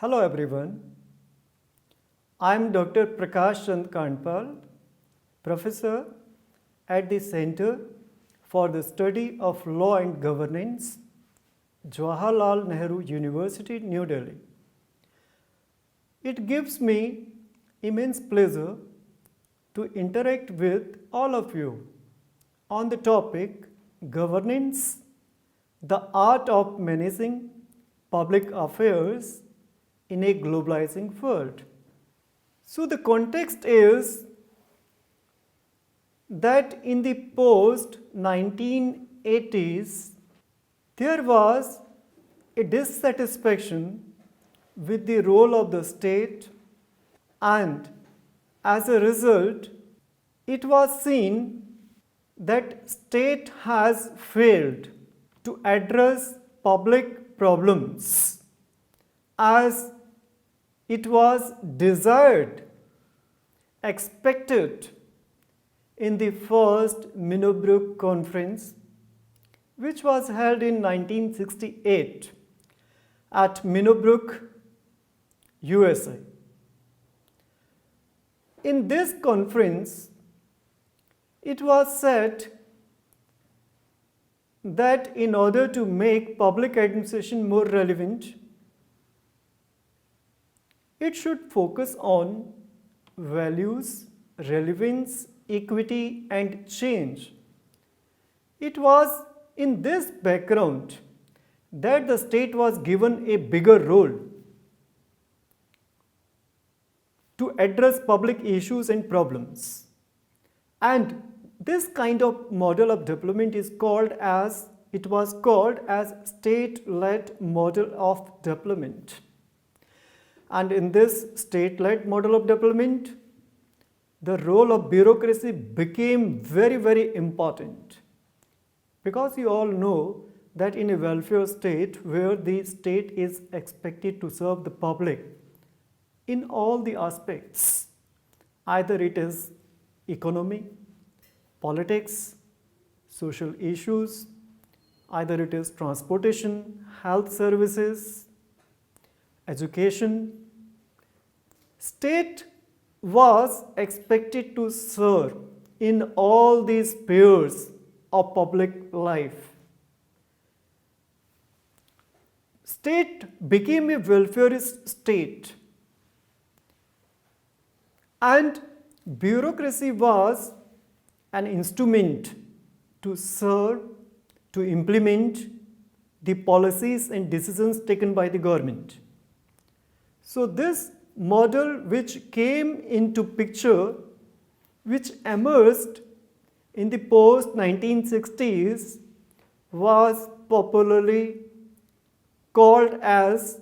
Hello everyone. I am Dr. Prakash Kandpal, Professor at the Center for the Study of Law and Governance, Jawaharlal Nehru University, New Delhi. It gives me immense pleasure to interact with all of you on the topic governance, the art of managing public affairs in a globalizing world. So the context is that in the post 1980s there was a dissatisfaction with the role of the state, and as a result it was seen that state has failed to address public problems as it was desired, expected in the first Minnebrook Conference, which was held in 1968 at Minnebrook, USA. In this conference, it was said that in order to make public administration more relevant, it should focus on values, relevance, equity, and change. It was in this background that the state was given a bigger role to address public issues and problems. And this kind of model of development is called as state-led model of development. And in this state-led model of development, the role of bureaucracy became very, very important. Because you all know that in a welfare state where the state is expected to serve the public in all the aspects, either it is economy, politics, social issues, either it is transportation, health services, education, state was expected to serve in all these spheres of public life. State became a welfarist state, and bureaucracy was an instrument to serve, to implement the policies and decisions taken by the government. So this model which came into picture, which emerged in the post 1960s, was popularly called as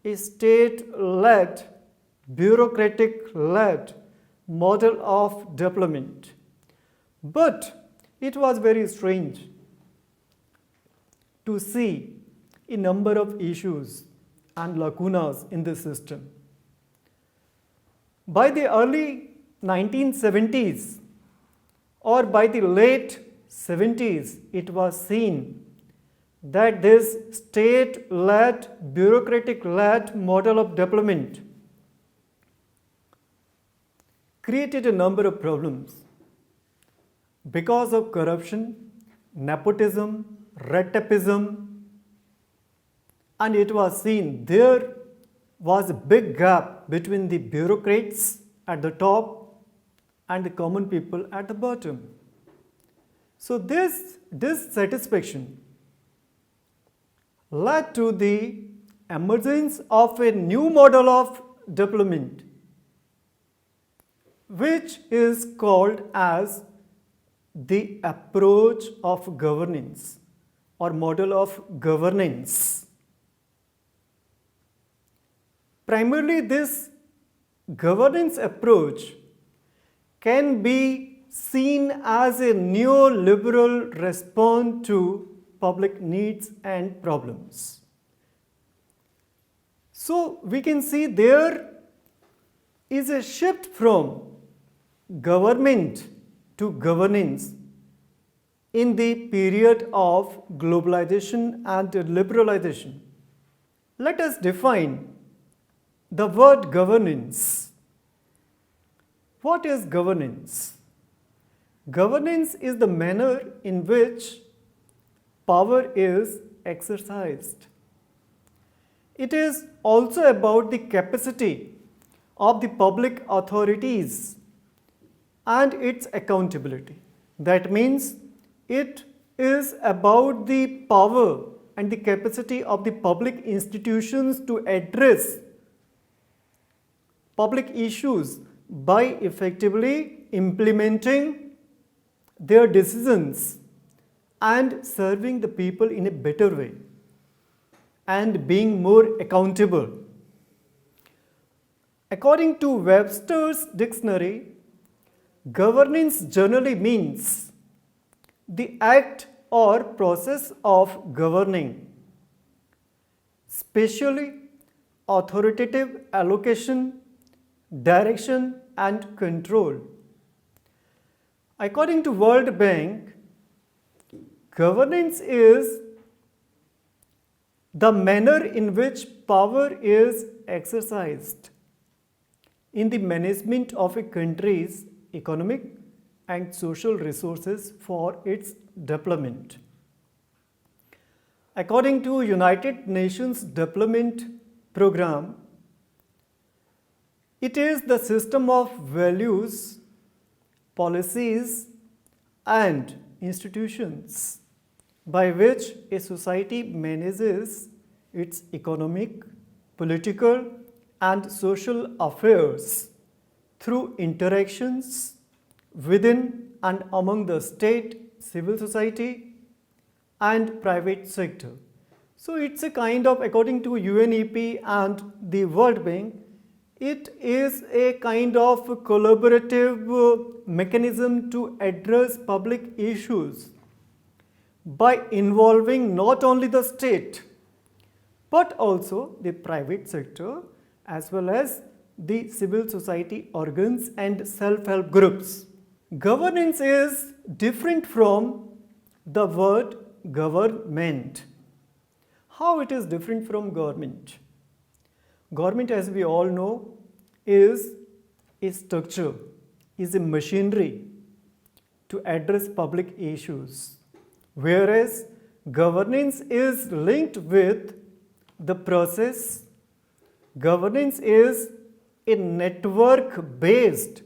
a state-led, bureaucratic-led model of development. But it was very strange to see a number of issues and lacunas in the system. By the early 1970s or by the late 70s, it was seen that this state-led, bureaucratic-led model of development created a number of problems because of corruption, nepotism, red tapeism, and it was seen there was a big gap between the bureaucrats at the top and the common people at the bottom. So this dissatisfaction led to the emergence of a new model of development, which is called as the approach of governance or model of governance. Primarily, this governance approach can be seen as a neoliberal response to public needs and problems. So we can see there is a shift from government to governance in the period of globalization and liberalization. Let us define The word governance. What is governance? Governance is the manner in which power is exercised. It is also about the capacity of the public authorities and its accountability. That means it is about the power and the capacity of the public institutions to address public issues by effectively implementing their decisions and serving the people in a better way and being more accountable. According to Webster's dictionary, governance generally means the act or process of governing, especially authoritative allocation, direction and control. According to World Bank, governance is the manner in which power is exercised in the management of a country's economic and social resources for its development. According to United Nations Development Program, it is the system of values, policies and institutions by which a society manages its economic, political and social affairs through interactions within and among the state, civil society and private sector. So it's a kind of, according to UNEP and the World Bank, it is a kind of collaborative mechanism to address public issues by involving not only the state but also the private sector as well as the civil society organs and self-help groups. Governance is different from the word government. How it is different from government? Government, as we all know, is a structure, is a machinery to address public issues, whereas governance is linked with the process. Governance is a network-based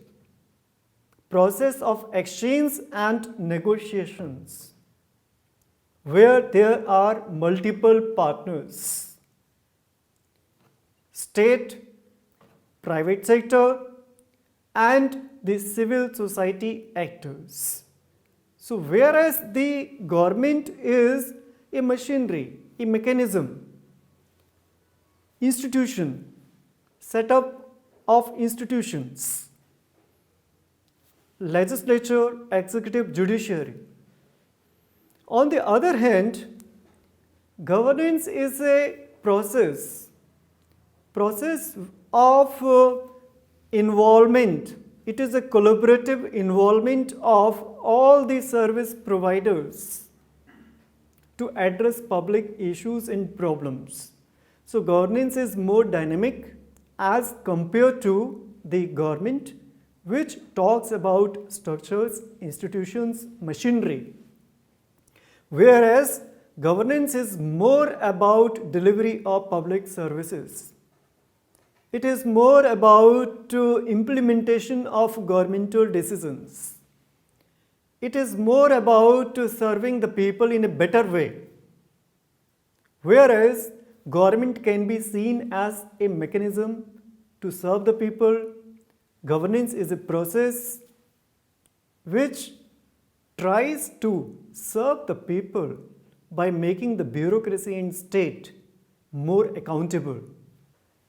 process of exchange and negotiations where there are multiple partners. State, private sector and the civil society actors. So whereas the government is a machinery, a mechanism, institution, setup of institutions, legislature, executive, judiciary. On the other hand, governance is a process of involvement. It is a collaborative involvement of all the service providers to address public issues and problems. So governance is more dynamic as compared to the government, which talks about structures, institutions, machinery. Whereas governance is more about delivery of public services. It is more about implementation of governmental decisions. It is more about serving the people in a better way. Whereas government can be seen as a mechanism to serve the people. Governance is a process which tries to serve the people by making the bureaucracy and state more accountable.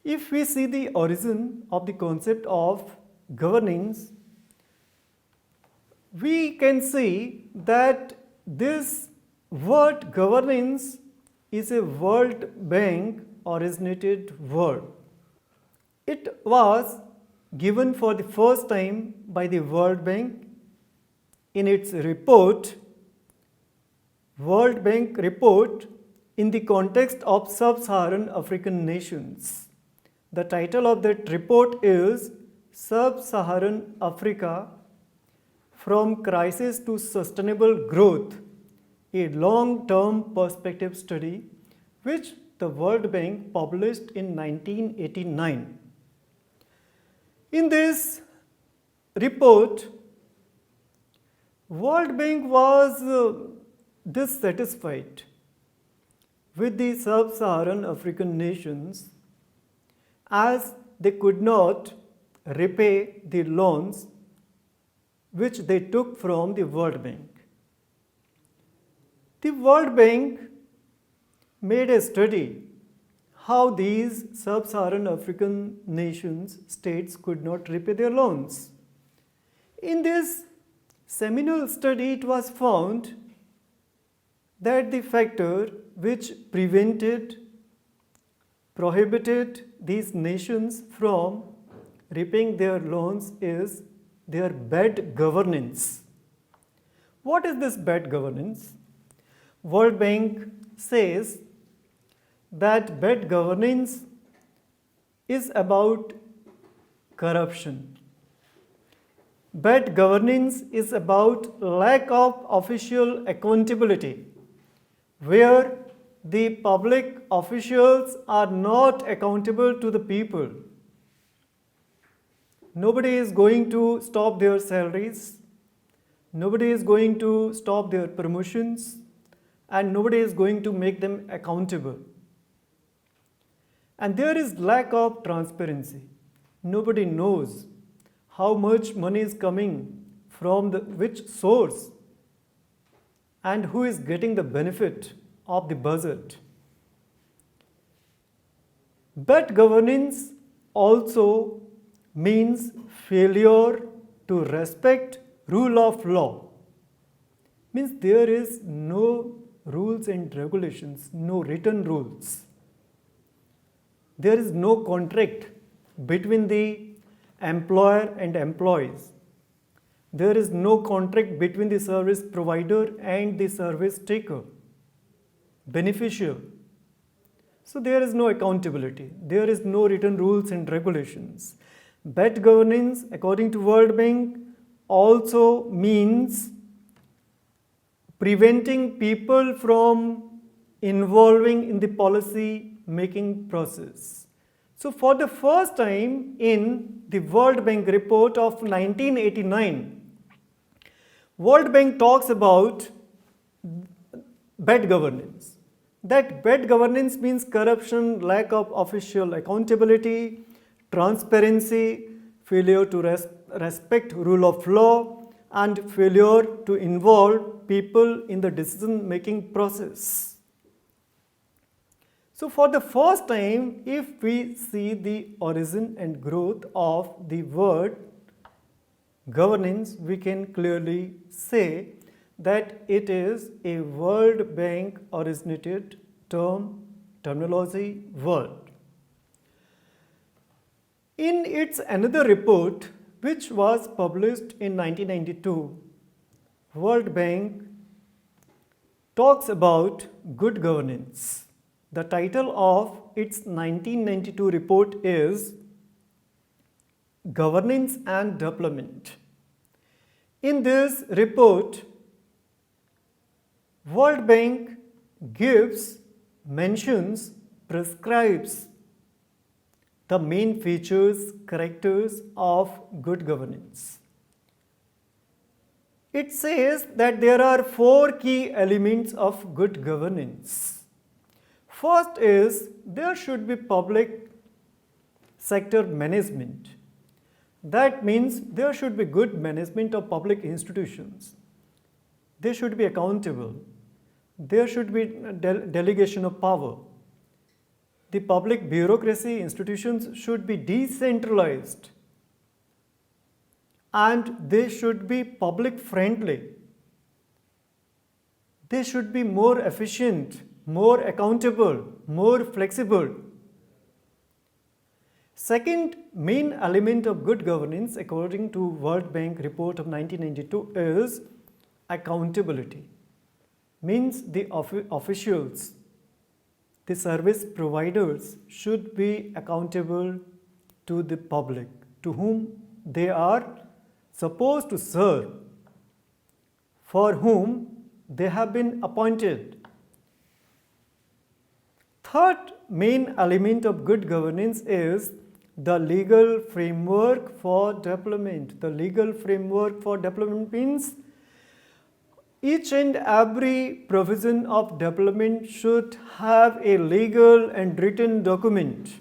If we see the origin of the concept of governance, we can see that this word governance is a World Bank originated word. It was given for the first time by the World Bank in its report, World Bank report in the context of sub-Saharan African nations, The title of that report is Sub-Saharan Africa from Crisis to Sustainable Growth, a long-term perspective study which the World Bank published in 1989. In this report, World Bank was dissatisfied with the sub-Saharan African nations as they could not repay the loans which they took from the World Bank. The World Bank made a study how these sub-Saharan African nations, states could not repay their loans. In this seminal study, it was found that the factor which prohibited these nations from repaying their loans is their bad governance. What is this bad governance? World Bank says that bad governance is about corruption. Bad governance is about lack of official accountability, where the public officials are not accountable to the people. Nobody is going to stop their salaries, nobody is going to stop their promotions, and nobody is going to make them accountable. And there is lack of transparency. Nobody knows how much money is coming from which source and who is getting the benefit of the budget. Bad governance also means failure to respect rule of law. Means there is no rules and regulations, no written rules. There is no contract between the employer and employees. There is no contract between the service provider and the service taker, beneficial. So there is no accountability. There is no written rules and regulations. Bad governance, according to World Bank, also means preventing people from involving in the policy making process. So for the first time in the World Bank report of 1989, World Bank talks about bad governance. That bad governance means corruption, lack of official accountability, transparency, failure to respect rule of law, and failure to involve people in the decision-making process. So for the first time, if we see the origin and growth of the word governance, we can clearly say that it is a World Bank originated terminology word. In its another report, which was published in 1992, World Bank talks about good governance. The title of its 1992 report is Governance and Development. In this report, World Bank prescribes the main features, characters of good governance. It says that there are 4 key elements of good governance. First is there should be public sector management. That means there should be good management of public institutions. They should be accountable. There should be delegation of power. The public bureaucracy institutions should be decentralized and they should be public friendly. They should be more efficient, more accountable, more flexible. Second main element of good governance according to World Bank report of 1992 is accountability. Means the officials, the service providers should be accountable to the public, to whom they are supposed to serve, for whom they have been appointed. Third main element of good governance is the legal framework for development. The legal framework for development means each and every provision of development should have a legal and written document.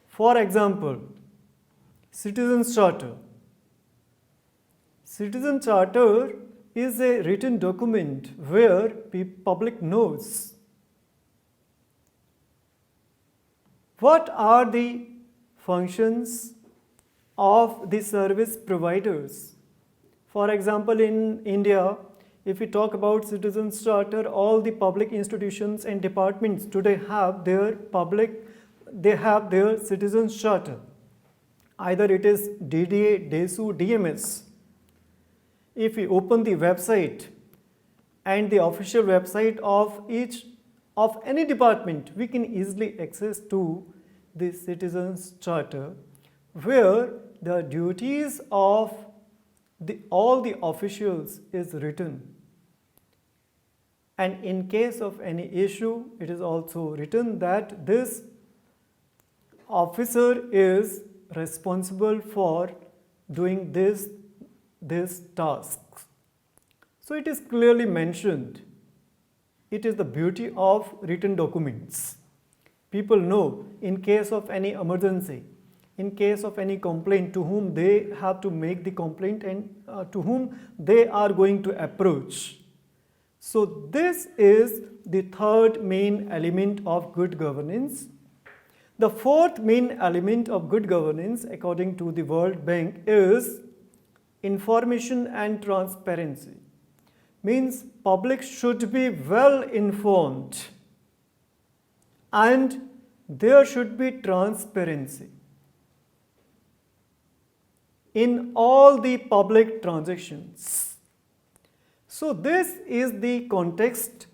For example, Citizens Charter. Citizen Charter is a written document where public knows what are the functions of the service providers. For example, in India, if we talk about Citizens Charter, all the public institutions and departments today have their Citizens Charter. Either it is DDA, DESU, DMS. If we open the website and the official website of any department, we can easily access to the Citizens Charter, where the duties of all the officials is written. And in case of any issue, it is also written that this officer is responsible for doing this tasks. So it is clearly mentioned. It is the beauty of written documents. People know in case of any emergency, in case of any complaint, to whom they have to make the complaint and to whom they are going to approach. So this is the third main element of good governance. The fourth main element of good governance, according to the World Bank, is information and transparency. Means public should be well informed and there should be transparency in all the public transactions. So this is the context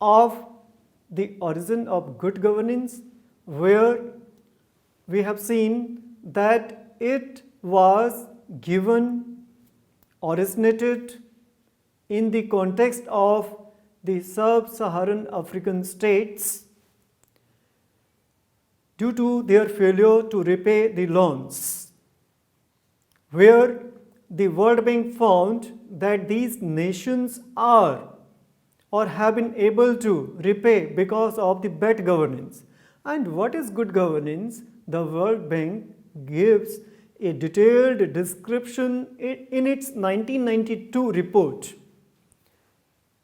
of the origin of good governance, where we have seen that it was originated in the context of the sub-Saharan African states due to their failure to repay the loans, where the World Bank found that these nations are or have been able to repay because of the bad governance. And what is good governance? The World Bank gives a detailed description in its 1992 report,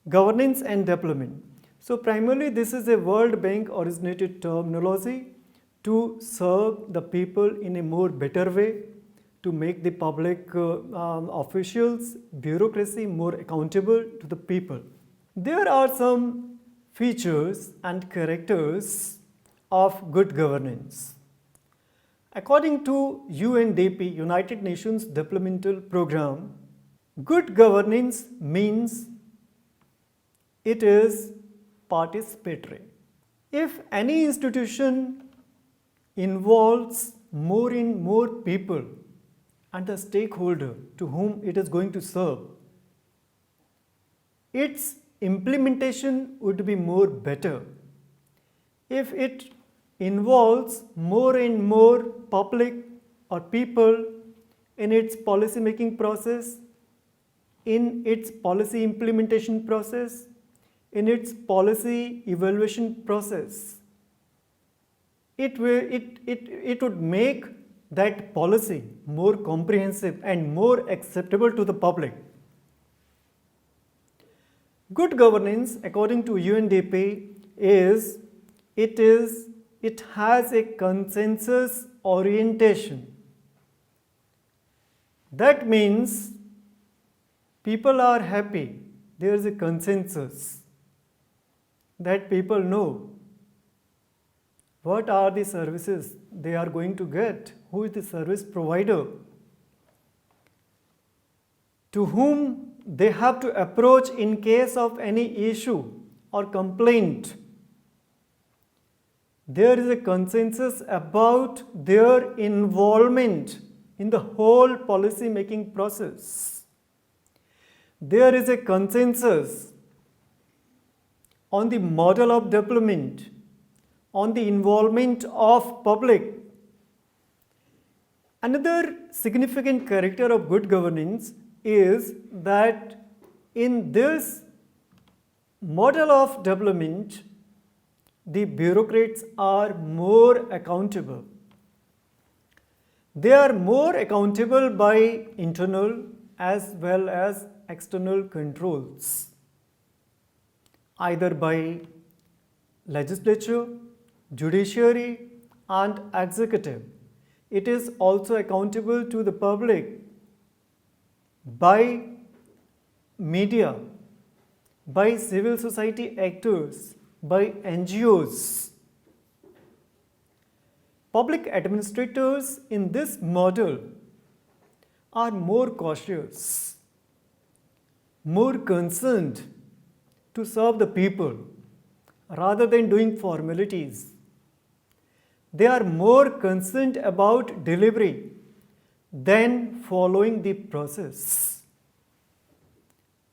Governance and Development. So primarily this is a World Bank originated terminology to serve the people in a more better way, to make the public officials, bureaucracy more accountable to the people. There are some features and characters of good governance. According to UNDP, United Nations Developmental Program, good governance means it is participatory. If any institution involves more and more people and the stakeholder to whom it is going to serve, its implementation would be more better. If it involves more and more public or people in its policy making process, in its policy implementation process, in its policy evaluation process, it would make that policy more comprehensive and more acceptable to the public. Good governance, according to UNDP, it has a consensus orientation. That means people are happy. There is a consensus that people know what are the services they are going to get, who is the service provider, to whom they have to approach in case of any issue. or complaint, there is a consensus about their involvement in the whole policy making process. There is a consensus on the model of development, on the involvement of public. Another significant character of good governance is that in this model of development, the bureaucrats are more accountable. They are more accountable by internal as well as external controls, either by legislature, judiciary, and executive. It is also accountable to the public by media, by civil society actors, by NGOs. Public administrators in this model are more cautious, more concerned to serve the people rather than doing formalities. They are more concerned about delivery than following the process.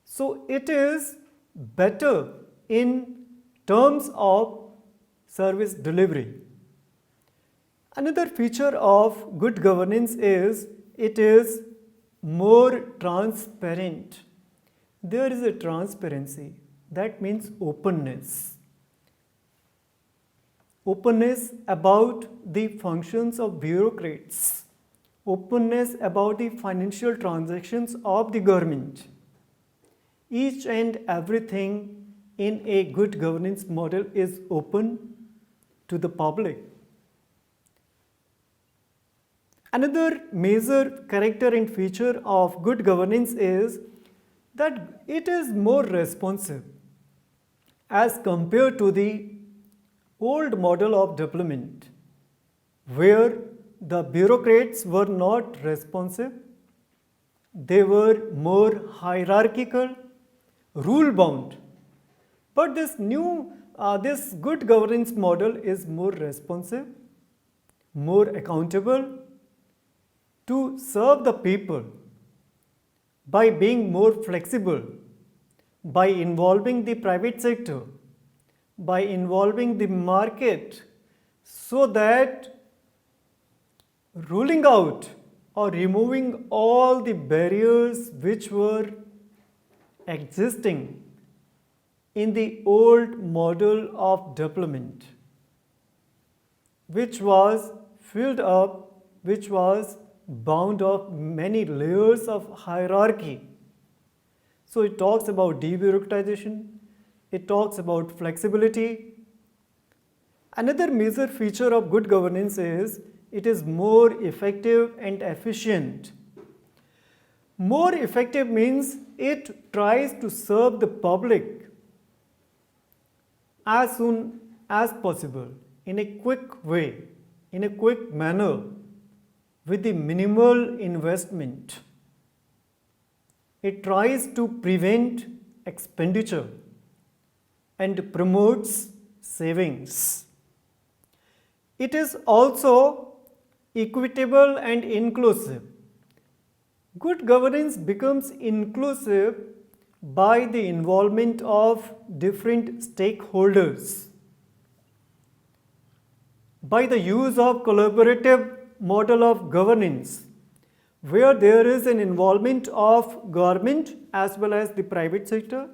So it is better in terms of service delivery. Another feature of good governance is it is more transparent. There is a transparency. That means openness. Openness about the functions of bureaucrats. Openness about the financial transactions of the government. Each and everything in a good governance model is open to the public. Another major character and feature of good governance is that it is more responsive as compared to the old model of development, where the bureaucrats were not responsive, they were more hierarchical, rule bound. But this good governance model is more responsive, more accountable to serve the people by being more flexible, by involving the private sector, by involving the market, so that ruling out or removing all the barriers which were existing in the old model of development, which was filled up, which was bound of many layers of hierarchy. So it talks about debureaucratization, it talks about flexibility. Another major feature of good governance is it is more effective and efficient. More effective means it tries to serve the public as soon as possible, in a quick way, in a quick manner, with the minimal investment. It tries to prevent expenditure and promotes savings. It is also equitable and inclusive. Good governance becomes inclusive by the involvement of different stakeholders, by the use of collaborative model of governance, where there is an involvement of government as well as the private sector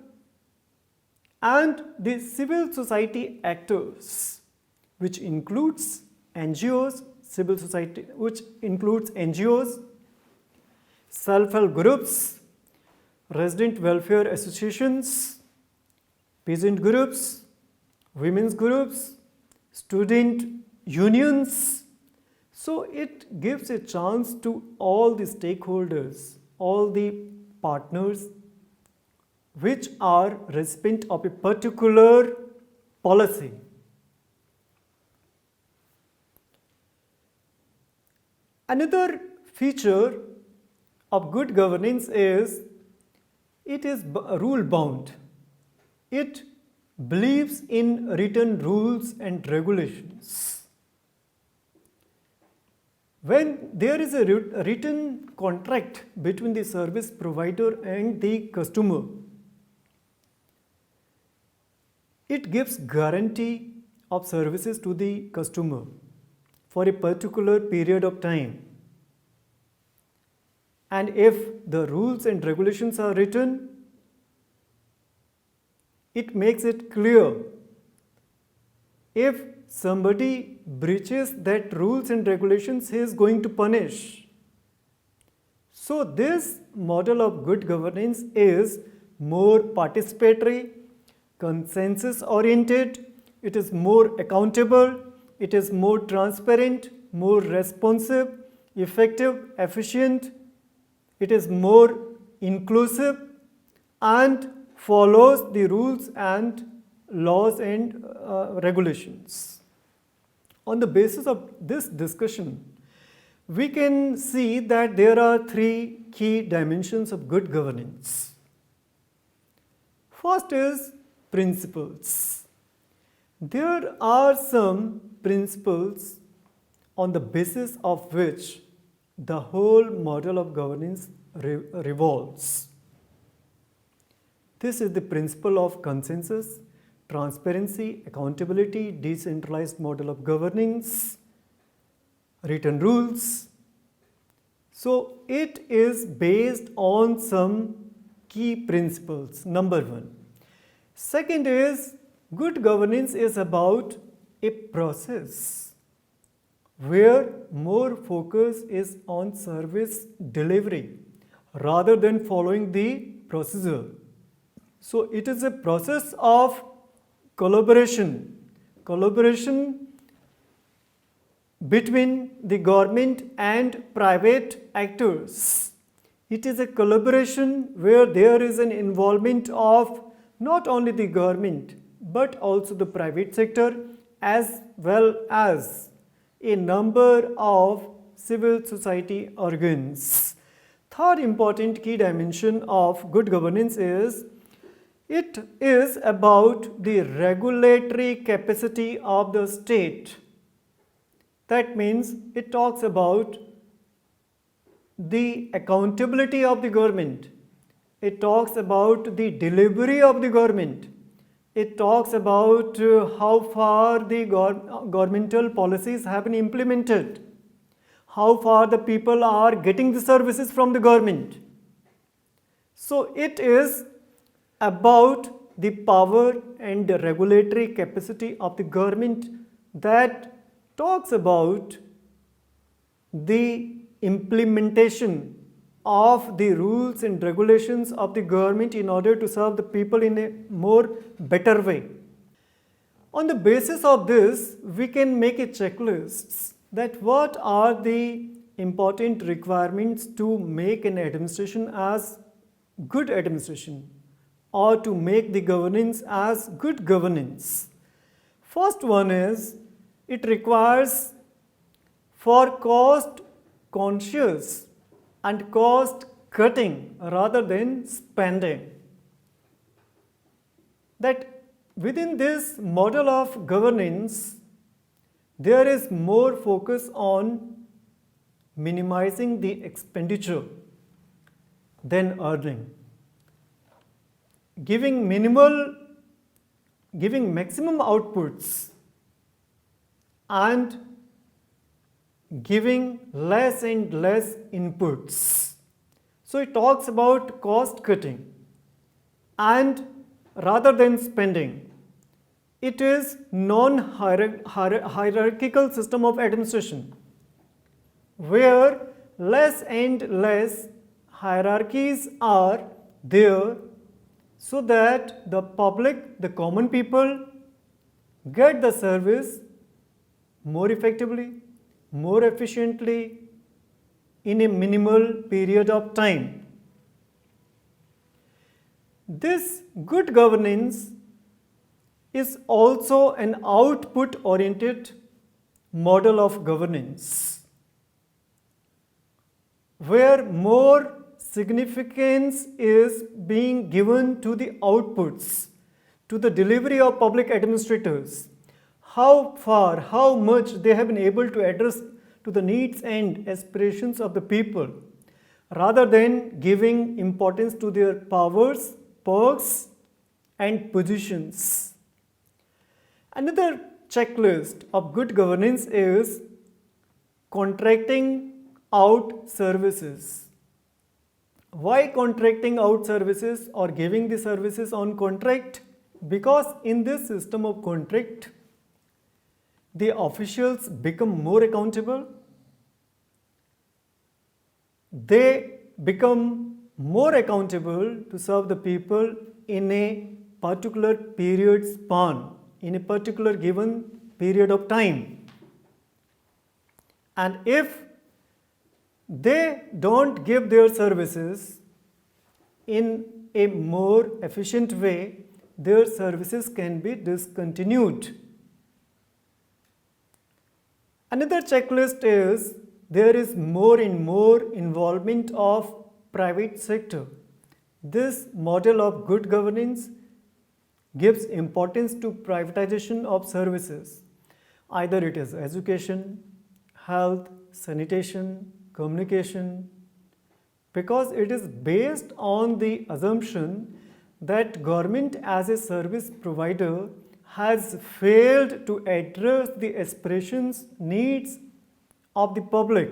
and the civil society actors, which includes NGOs, civil society, which includes NGOs, self-help groups, resident welfare associations, peasant groups, women's groups, student unions. So it gives a chance to all the stakeholders, all the partners which are recipient of a particular policy. Another feature of good governance is it is rule bound. It believes in written rules and regulations. When there is a written contract between the service provider and the customer, it gives guarantee of services to the customer for a particular period of time. And if the rules and regulations are written, it makes it clear. If somebody breaches that rules and regulations, he is going to punish. So this model of good governance is more participatory, consensus oriented, it is more accountable, it is more transparent, more responsive, effective, efficient, it is more inclusive and follows the rules and laws and regulations. On the basis of this discussion, we can see that there are three key dimensions of good governance. First is principles. There are some principles on the basis of which the whole model of governance revolves. This is the principle of consensus, transparency, accountability, decentralized model of governance, written rules. So it is based on some key principles, number one. Second is, good governance is about a process where more focus is on service delivery rather than following the procedure. So it is a process of collaboration between the government and private actors. It is a collaboration where there is an involvement of not only the government but also the private sector as well as a number of civil society organs. Third important key dimension of good governance is it is about the regulatory capacity of the state. That means it talks about the accountability of the government. It talks about the delivery of the government. It talks about how far the governmental policies have been implemented, how far the people are getting the services from the government. So it is about the power and the regulatory capacity of the government that talks about the implementation of the rules and regulations of the government in order to serve the people in a more better way. On the basis of this, we can make a checklist that what are the important requirements to make an administration as good administration or to make the governance as good governance. First one is, it requires for cost conscious and cost cutting rather than spending. That within this model of governance, there is more focus on minimizing the expenditure than earning. Giving maximum outputs and giving less and less inputs. So it talks about cost cutting and rather than spending. It is non-hierarchical system of administration where less and less hierarchies are there so that the public, the common people get the service more effectively, more efficiently in a minimal period of time. This good governance is also an output-oriented model of governance, where more significance is being given to the outputs, to the delivery of public administrators, how far, how much they have been able to address to the needs and aspirations of the people, rather than giving importance to their powers, perks, and positions. Another checklist of good governance is contracting out services. Why contracting out services or giving the services on contract? Because in this system of contract, the officials become more accountable. They become more accountable to serve the people in a particular period span, in a particular given period of time. And if they don't give their services in a more efficient way, their services can be discontinued. Another checklist is there is more and more involvement of private sector. This model of good governance gives importance to privatization of services. Either it is education, health, sanitation, communication, because it is based on the assumption that government as a service provider has failed to address the aspirations, needs of the public,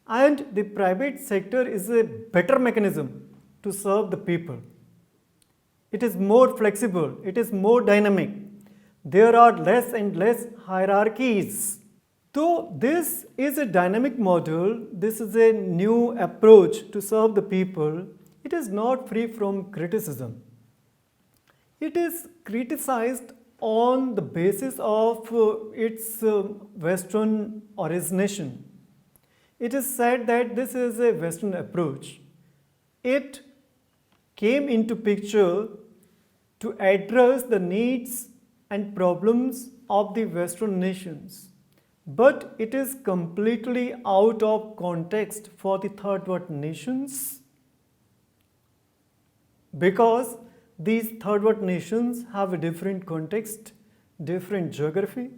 and the private sector is a better mechanism to serve the people. It is more flexible, it is more dynamic. There are less and less hierarchies. Though this is a dynamic model, this is a new approach to serve the people, it is not free from criticism. It is criticized on the basis of its Western origination. It is said that this is a Western approach. It came into picture to address the needs and problems of the Western nations, but it is completely out of context for the third world nations, because these third world nations have a different context, different geography,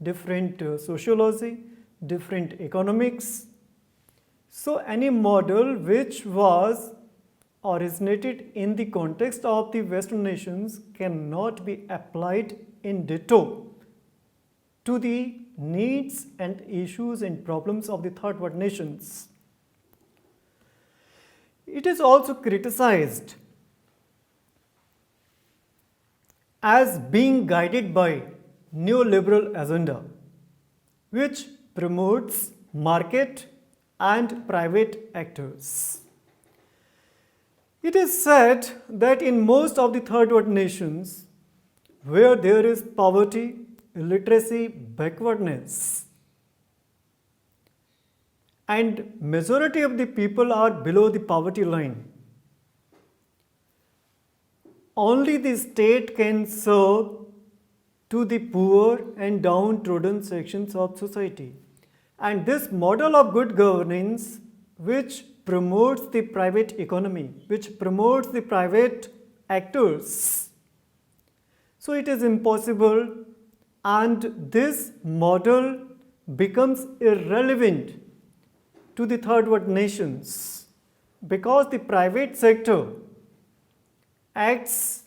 different sociology, different economics. So any model which was originated in the context of the Western nations cannot be applied in ditto to the needs and issues and problems of the third world nations. It is also criticized as being guided by neoliberal agenda, which promotes market and private actors. It is said that in most of the third world nations, where there is poverty, illiteracy, backwardness, and majority of the people are below the poverty line, only the state can serve to the poor and downtrodden sections of society. And this model of good governance, which promotes the private economy, which promotes the private actors, so it is impossible, and this model becomes irrelevant to the third world nations, because the private sector acts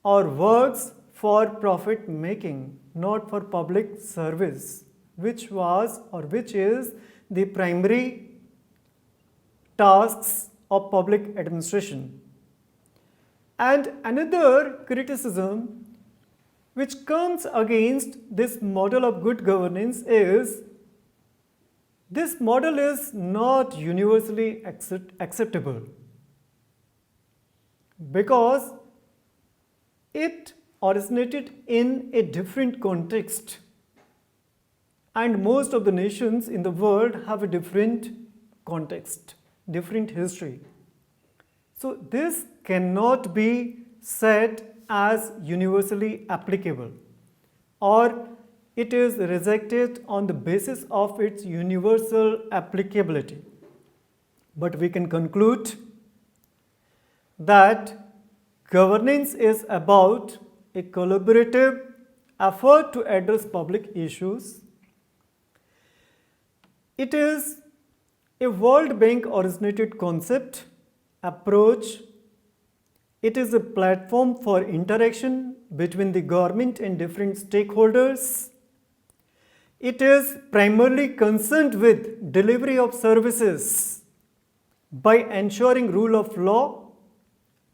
or works for profit making, not for public service, which was or which is the primary tasks of public administration. And another criticism which comes against this model of good governance is this model is not universally acceptable, because it originated in a different context, and most of the nations in the world have a different context, different history. So this cannot be said as universally applicable, or it is rejected on the basis of its universal applicability. But we can conclude that governance is about a collaborative effort to address public issues. It is a World Bank originated concept, approach. It is a platform for interaction between the government and different stakeholders. It is primarily concerned with delivery of services by ensuring rule of law,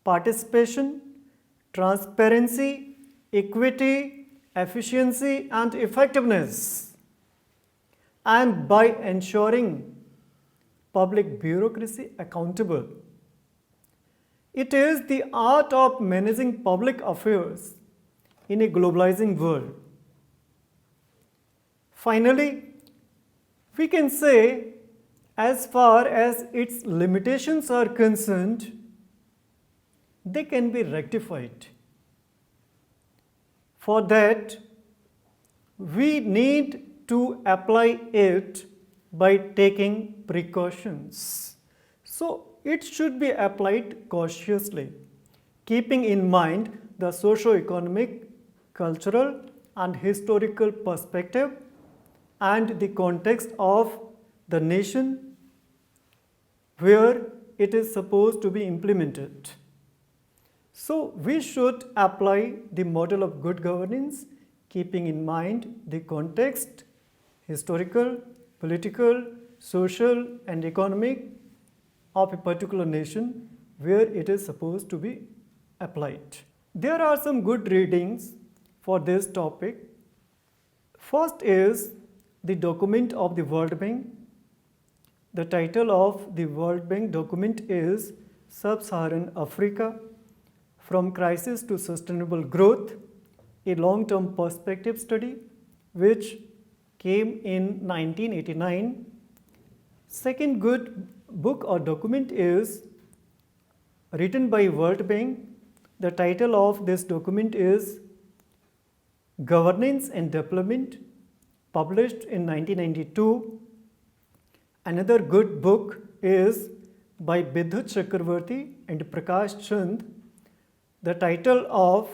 participation, transparency, equity, efficiency and effectiveness, and by ensuring public bureaucracy accountable. It is the art of managing public affairs in a globalizing world. Finally, we can say, as far as its limitations are concerned, they can be rectified. For that, we need to apply it by taking precautions. So, it should be applied cautiously, keeping in mind the socio-economic, cultural and historical perspective and the context of the nation where it is supposed to be implemented. So, we should apply the model of good governance, keeping in mind the context, historical, political, social and economic of a particular nation where it is supposed to be applied. There are some good readings for this topic. First is the document of the World Bank. The title of the World Bank document is Sub-Saharan Africa, From Crisis to Sustainable Growth, a long-term perspective study, which came in 1989. Second good book or document is written by World Bank. The title of this document is Governance and Development, published in 1992. Another good book is by Bidhut Chakravarti and Prakash Chnad. The title of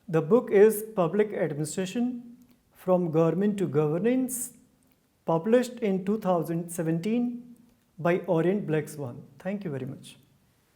the book is Public Administration, From Government to Governance, published in 2017 by Orient Black Swan. Thank you very much.